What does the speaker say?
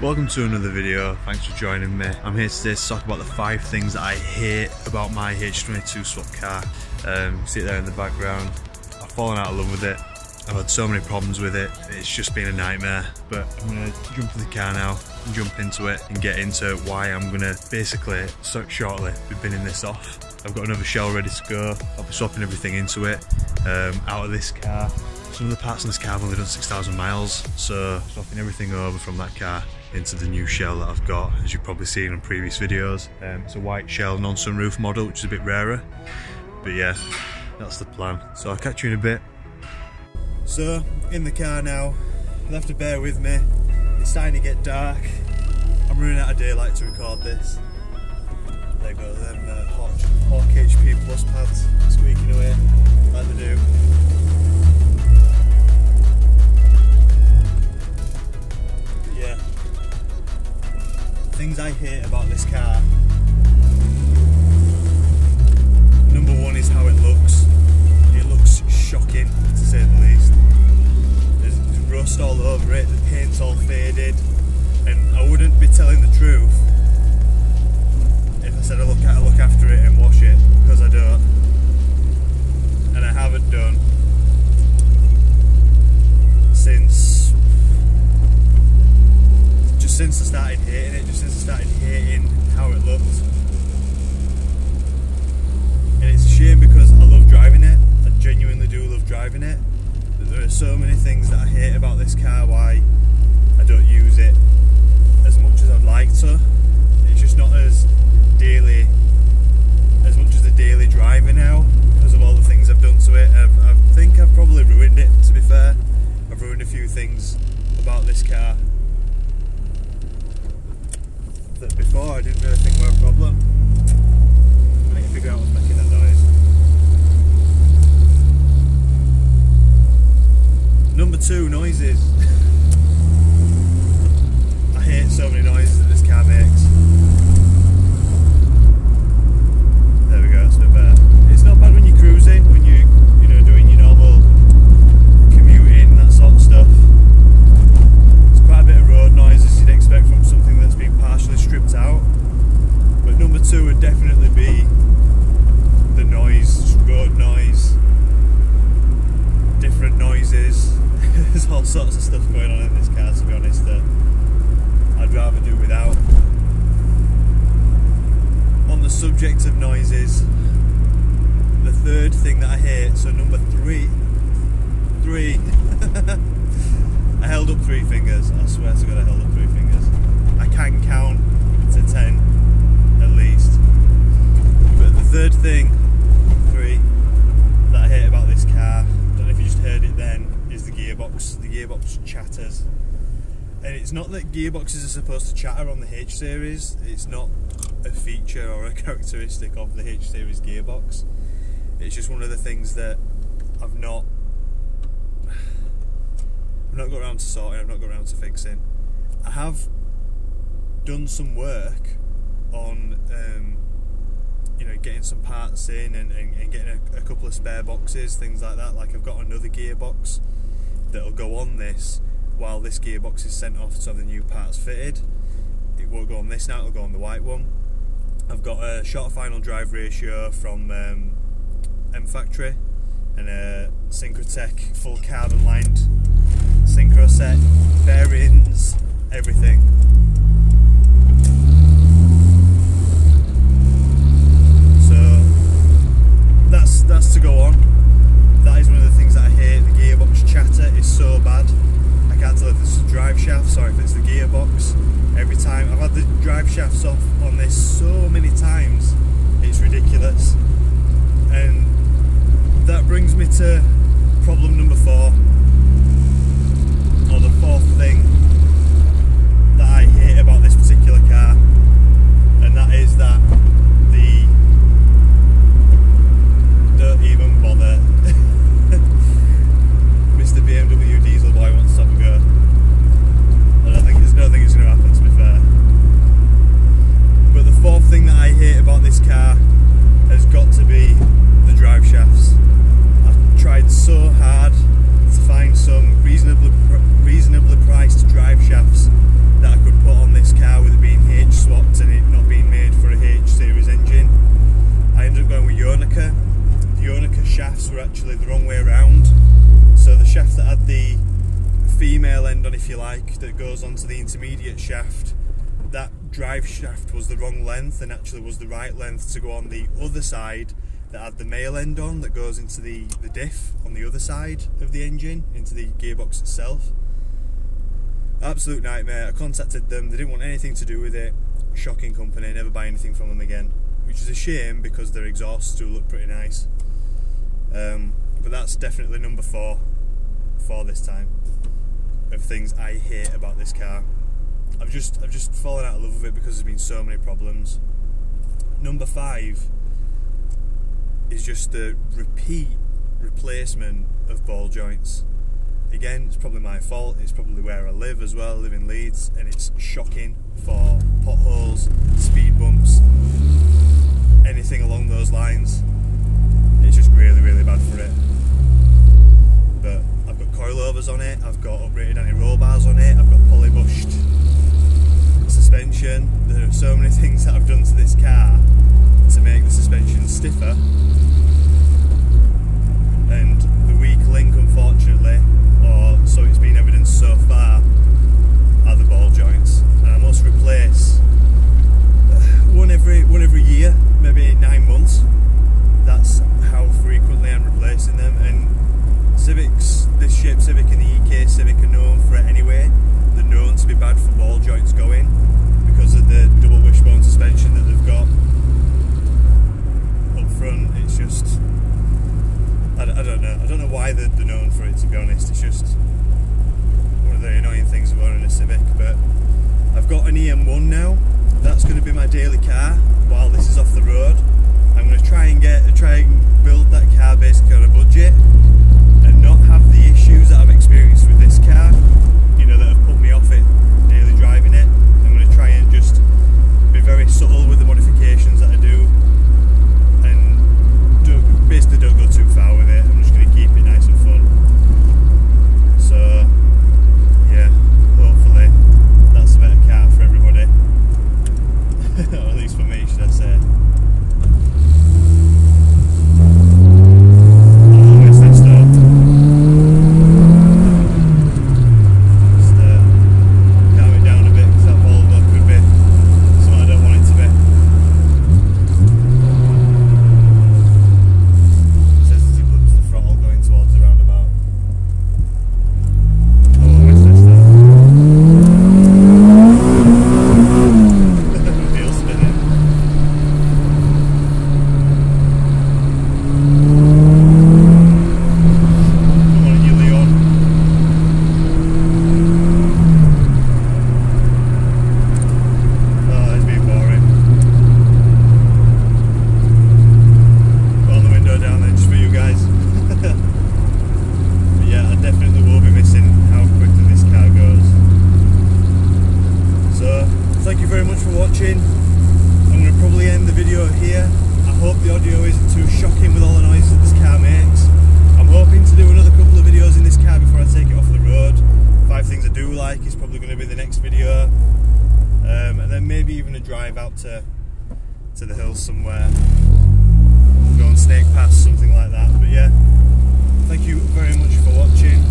Welcome to another video, thanks for joining me. I'm here today to talk about the 5 things that I hate about my H22 swap car. See it there in the background. I've fallen out of love with it. I've had so many problems with it, it's just been a nightmare. But I'm going to jump in the car now, and jump into it and get into why I'm going to basically, shortly, be binning this off. I've got another shell ready to go. I'll be swapping everything into it, out of this car. Some of the parts on this car have only done 6,000 miles, so swapping everything over from that car into the new shell that I've got, as you've probably seen on previous videos. It's a white shell non-sunroof model, which is a bit rarer, but yeah, that's the plan. So I'll catch you in a bit. So, in the car now, you'll have to bear with me, it's starting to get dark. I'm running out of daylight to record this. There go them Hawk HP Plus pads squeaking away like they do. Yeah. Things I hate about this car. Number one is how it looks. It looks shocking, to say the least. There's rust all over it, the paint's all faded, and I wouldn't be telling the truth if I said I look after it and wash it, because I don't. And I haven't done since I started hating it, since I started hating how it looked. And it's a shame because I love driving it, I genuinely do love driving it, but there are so many things that I hate about this car, why I don't use it as much as I'd like to. It's just not as much as a daily driver now, because of all the things I've done to it. I think I've probably ruined it, to be fair. I've ruined a few things about this car that before I didn't really think were a problem. I need to figure out what's making that noise. Number 2, noises. I hate so many noises that this car makes. There we go, that's a bit better. It's not bad when you're cruising, when you're doing your normal commuting, that sort of stuff. There's quite a bit of road noise, as you'd expect from something that's been partially stripped out. But number 2 would definitely be the noise, road noise, different noises. There's all sorts of stuff going on in this car, to be honest, that I'd rather do without. On the subject of noises, the 3rd thing that I hate, so number 3, I held up 3 fingers, I swear to God I held up 3 fingers. I can count to 10 at least. But the 3rd thing, 3, that I hate about this car, I don't know if you just heard it then, is the gearbox. The gearbox chatters. And it's not that gearboxes are supposed to chatter on the H series, it's not a feature or a characteristic of the H series gearbox. It's just one of the things that I've not got around to sorting, I've not got around to fixing. I have done some work on getting some parts in and getting a couple of spare boxes, things like that. Like I've got another gearbox that'll go on this while this gearbox is sent off to have the new parts fitted. It won't go on this now, it'll go on the white one. I've got a short final drive ratio from M Factory and a Synchrotech full carbon lined synchro set, bearings, everything. So that's to go on. That is one of the things that I hate. The gearbox chatter is so bad. I can't tell if it's the drive shafts or if it's the gearbox. Every time I've had the drive shafts off on this so many times, it's ridiculous. And that brings me to problem number 4, or the 4th thing that I hate about this particular car, and that is that don't even bother. Mr. BMW diesel boy wants to have a go. I don't think it's going to happen, to be fair. But the 4th thing that I hate about this actually the wrong way around. So the shaft that had the female end on, if you like, that goes onto the intermediate shaft, that drive shaft was the wrong length and actually was the right length to go on the other side that had the male end on, that goes into the diff on the other side of the engine, into the gearbox itself. Absolute nightmare. I contacted them, they didn't want anything to do with it. Shocking company, never buy anything from them again, which is a shame because their exhausts do look pretty nice. But that's definitely number 4 for this time of things I hate about this car. I've just fallen out of love with it because there's been so many problems. Number 5 is just the repeat replacement of ball joints. Again, it's probably my fault, it's probably where I live as well. I live in Leeds, and it's shocking for potholes, speed bumps, anything along those lines. It's just really, really bad for it. But I've got coilovers on it, I've got upgraded anti-roll bars on it, I've got polybushed suspension. There are so many things that I've done to this car to make the suspension stiffer, and the weak link, unfortunately, or so it's been evidenced so far, are the ball joints. And I must replace one every year, maybe 9 months. That's how frequently I'm replacing them. And Civics, this shape Civic and the EK Civic are known for it anyway. They're known to be bad for ball joints going because of the double wishbone suspension that they've got up front. It's just, I don't know why they're known for it, to be honest. It's just one of the annoying things about owning a Civic. But I've got an EM1 now. That's going to be my daily car while this is off the road. I'm going to try and build that car basically on a budget and not have the issues that I've experienced with this car, you know, that have put me off it daily driving it. I'm going to try and just be very subtle with the modifications that I do, and basically don't go too far with it. I'm just going to keep it nice and fun. So yeah, hopefully that's a better car for everybody. Or at least for me, should I say. Thank you very much for watching. I'm going to probably end the video here. I hope the audio isn't too shocking with all the noises that this car makes. I'm hoping to do another couple of videos in this car before I take it off the road. 5 things I do like is probably going to be the next video. And then maybe even a drive out to the hills somewhere. Go on Snake Pass, something like that. But yeah, thank you very much for watching.